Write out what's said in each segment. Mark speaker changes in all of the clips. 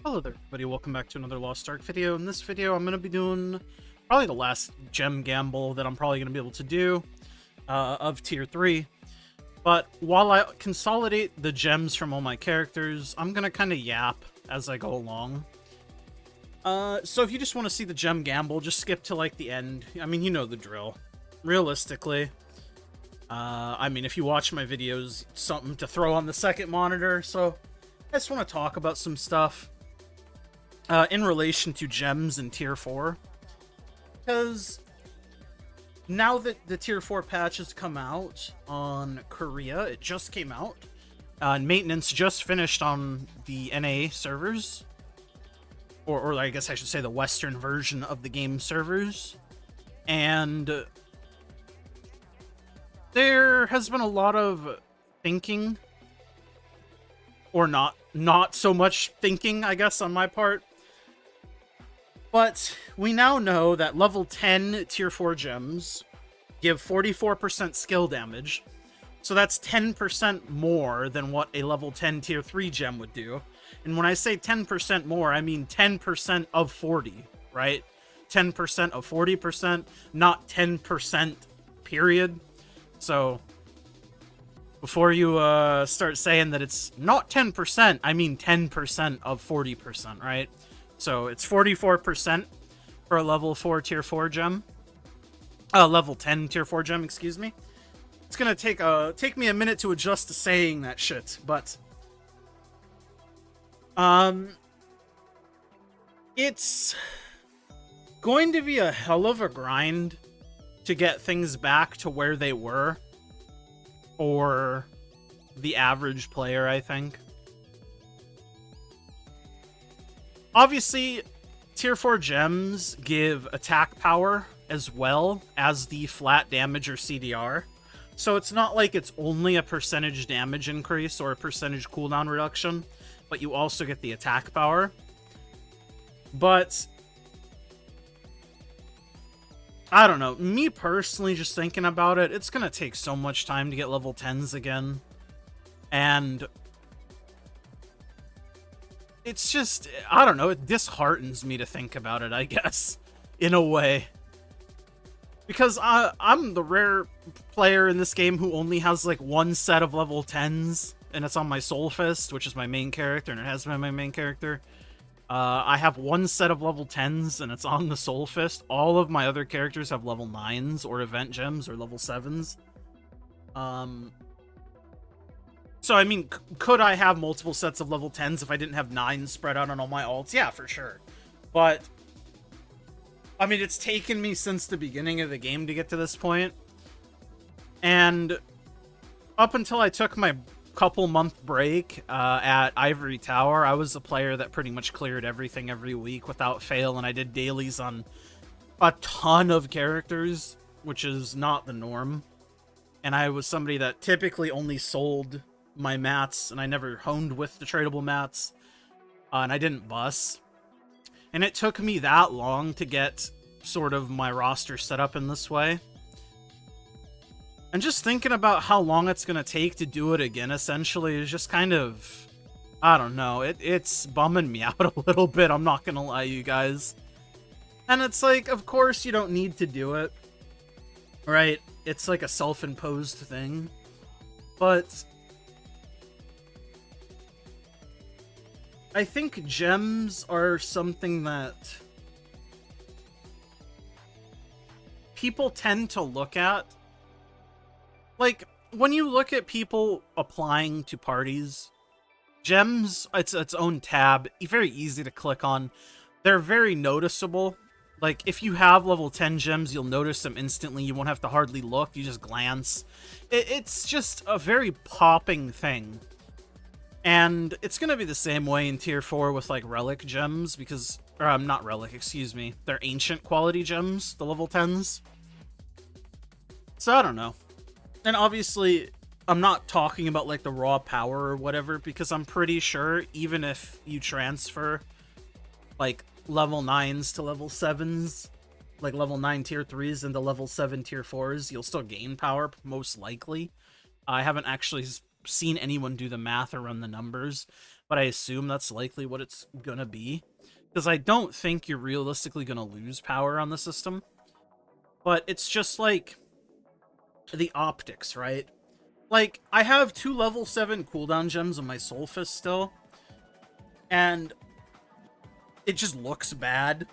Speaker 1: Hello there everybody, welcome back to another Lost Ark video. In this video I'm going to be doing probably the last gem gamble that I'm probably going to be able to do of tier 3. But while I consolidate the gems from all my characters, I'm going to kind of yap as I go along. So if you just want to see the gem gamble, just skip to like the end. I mean, you know the drill. Realistically, I mean, if you watch my videos, something to throw on the second monitor. So I just want to talk about some stuff in relation to gems in tier 4, because now that the tier 4 patch has come out on Korea, it just came out, and maintenance just finished on the NA servers, or I guess I should say the Western version of the game servers, and there has been a lot of thinking, or not so much thinking, I guess, on my part. But we now know that level 10 tier 4 gems give 44% skill damage. So that's 10% more than what a level 10 tier 3 gem would do. And when I say 10% more, I mean 10% of 40, right? 10% of 40%, not 10% period. So before you start saying that it's not 10%, I mean 10% of 40%, right? So it's 44% for a level 4 tier 4 gem. Level 10 tier 4 gem, excuse me. It's gonna take me a minute to adjust to saying that shit, but it's going to be a hell of a grind to get things back to where they were for the average player, I think. Obviously, tier 4 gems give attack power as well as the flat damage or CDR. So it's not like it's only a percentage damage increase or a percentage cooldown reduction, but you also get the attack power. But I don't know, me personally, just thinking about it, it's gonna take so much time to get level 10s again. And it's just, I don't know, it disheartens me to think about it, I guess, in a way. Because I'm the rare player in this game who only has like one set of level 10s, and it's on my Soul Fist, which is my main character, and it has been my main character. I have one set of level 10s, and it's on the Soul Fist. All of my other characters have level 9s, or event gems, or level 7s. So, I mean, could I have multiple sets of level 10s if I didn't have 9s spread out on all my alts? Yeah, for sure. But, I mean, it's taken me since the beginning of the game to get to this point. And up until I took my couple-month break at Ivory Tower, I was a player that pretty much cleared everything every week without fail, and I did dailies on a ton of characters, which is not the norm. And I was somebody that typically only sold my mats, and I never honed with the tradable mats, and I didn't bus. And it took me that long to get sort of my roster set up in this way. And just thinking about how long it's going to take to do it again, essentially, is just kind of, I don't know, it's bumming me out a little bit, I'm not going to lie, you guys. And it's like, of course you don't need to do it, right? It's like a self-imposed thing. But I think gems are something that people tend to look at. Like, when you look at people applying to parties, gems, it's its own tab, very easy to click on. They're very noticeable. Like, if you have level 10 gems, you'll notice them instantly. You won't have to hardly look, you just glance. It's just a very popping thing. And it's going to be the same way in tier 4 with, like, relic gems, because, or, not relic, excuse me. They're ancient quality gems, the level 10s. So, I don't know. And obviously, I'm not talking about, like, the raw power or whatever, because I'm pretty sure, even if you transfer, like, level 9s to level 7s, like, level 9 tier 3s into level 7 tier 4s, you'll still gain power, most likely. I haven't actually seen anyone do the math or run the numbers, but I assume that's likely what it's gonna be. Because I don't think you're realistically gonna lose power on the system. But it's just like the optics, right? Like, I have 2 level 7 cooldown gems on my Soul Fist still, and it just looks bad.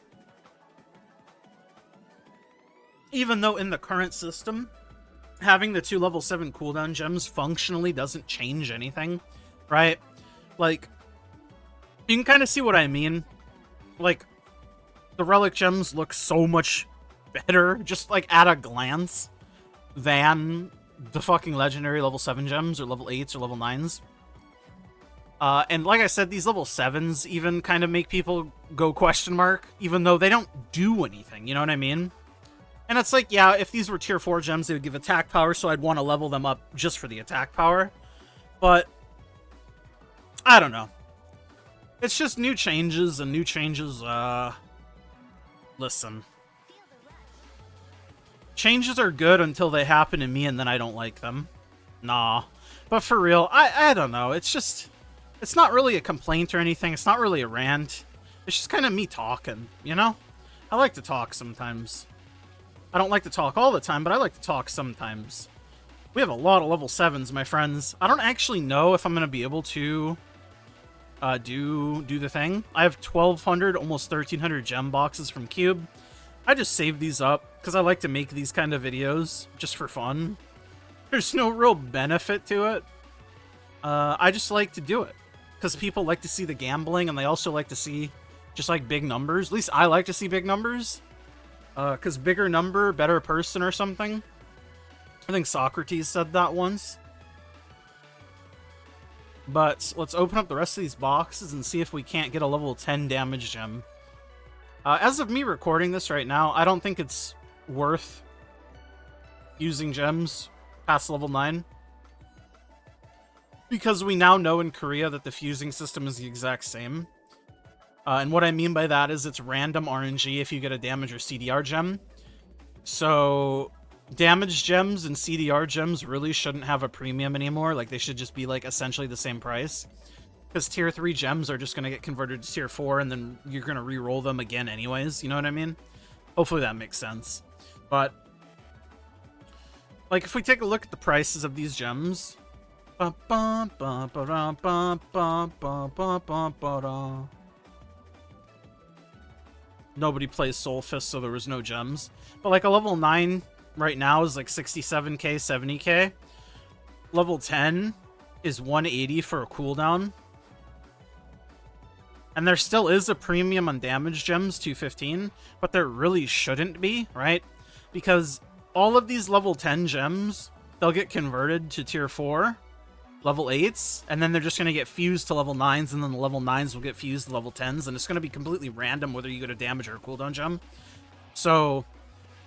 Speaker 1: Even though in the current system, having the 2 level 7 cooldown gems functionally doesn't change anything, right? Like, you can kind of see what I mean. Like, the relic gems look so much better, just like at a glance, than the fucking legendary level 7 gems, or level 8s, or level 9s. And like I said, these level 7s even kind of make people go question mark, even though they don't do anything, you know what I mean? And it's like, yeah, if these were tier 4 gems, they would give attack power, so I'd want to level them up just for the attack power. But, I don't know. It's just new changes, and new changes, listen. Changes are good until they happen to me, and then I don't like them. Nah. But for real, I don't know. It's just, it's not really a complaint or anything. It's not really a rant. It's just kind of me talking, you know? I like to talk sometimes. I don't like to talk all the time, but I like to talk sometimes. We have a lot of level 7s, my friends. I don't actually know if I'm going to be able to do the thing. I have 1,200, almost 1,300 gem boxes from Cube. I just save these up because I like to make these kind of videos just for fun. There's no real benefit to it. I just like to do it because people like to see the gambling, and they also like to see just like big numbers. At least I like to see big numbers. Because bigger number, better person or something. I think Socrates said that once. But let's open up the rest of these boxes and see if we can't get a level 10 damage gem. As of me recording this right now, I don't think it's worth using gems past level 9. Because we now know in Korea that the fusing system is the exact same. And what I mean by that is it's random RNG if you get a damage or CDR gem. So damage gems and CDR gems really shouldn't have a premium anymore. Like, they should just be like essentially the same price. Because tier 3 gems are just going to get converted to tier 4, and then you're going to re-roll them again anyways. You know what I mean? Hopefully that makes sense. But, like, if we take a look at the prices of these gems... Nobody plays Soul Fist, so there was no gems. But, like, a level 9 right now is, like, 67k, 70k. Level 10 is 180 for a cooldown. And there still is a premium on damage gems, 215, but there really shouldn't be, right? Because all of these level 10 gems, they'll get converted to tier 4, level 8s, and then they're just going to get fused to level 9s, and then the level 9s will get fused to level 10s, and it's going to be completely random whether you get a damage or a cooldown gem. So,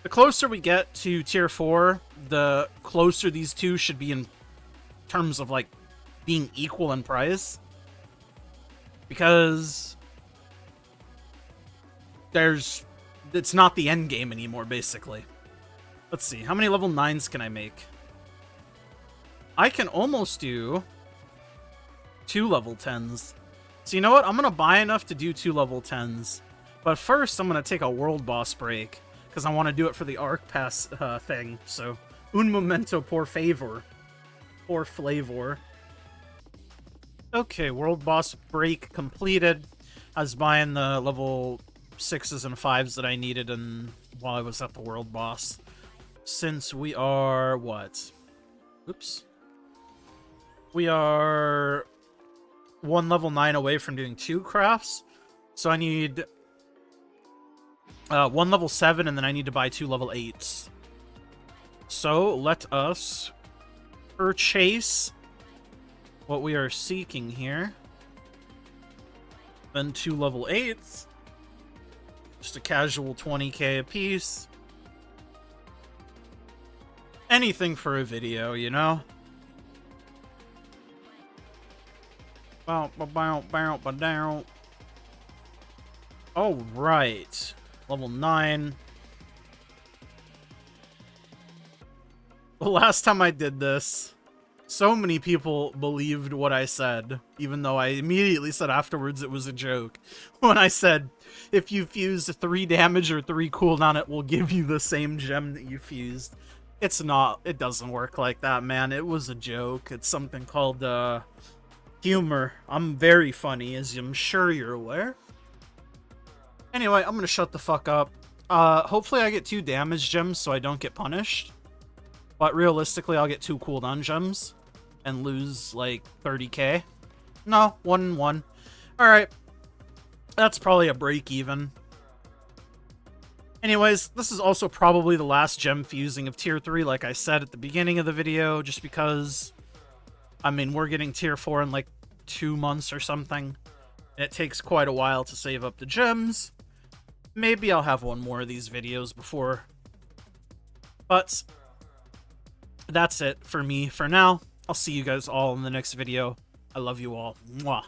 Speaker 1: the closer we get to tier 4, the closer these two should be in terms of, like, being equal in price. Because it's not the end game anymore, basically. Let's see, how many level 9s can I make? I can almost do 2 level 10s. So you know what? I'm going to buy enough to do 2 level 10s. But first, I'm going to take a world boss break, because I want to do it for the Arc Pass thing. So, un momento por favor. Por flavor. Okay, world boss break completed. I was buying the level 6s and 5s that I needed while I was at the world boss. Since we are, what? Oops. We are 1 level 9 away from doing 2 crafts. So I need 1 level 7, and then I need to buy 2 level 8s. So let us purchase what we are seeking here. Then 2 level 8s. Just a casual 20k a piece. Anything for a video, you know? Alright. Level 9. The last time I did this, So many people believed what I said, even though I immediately said afterwards it was a joke. When I said, if you fuse 3 damage or 3 cooldown, it will give you the same gem that you fused. It's not. It doesn't work like that, man. It was a joke. It's something called, humor. I'm very funny, as I'm sure you're aware. Anyway, I'm gonna shut the fuck up. Hopefully I get 2 damage gems so I don't get punished. But realistically, I'll get 2 cooldown gems and lose, like, 30k. No, 1 and 1. Alright. That's probably a break even. Anyways, this is also probably the last gem fusing of tier 3, like I said at the beginning of the video, just because, I mean, we're getting tier 4 in, like, 2 months or something. And it takes quite a while to save up the gems. Maybe I'll have one more of these videos before. But that's it for me for now. I'll see you guys all in the next video. I love you all. Mwah.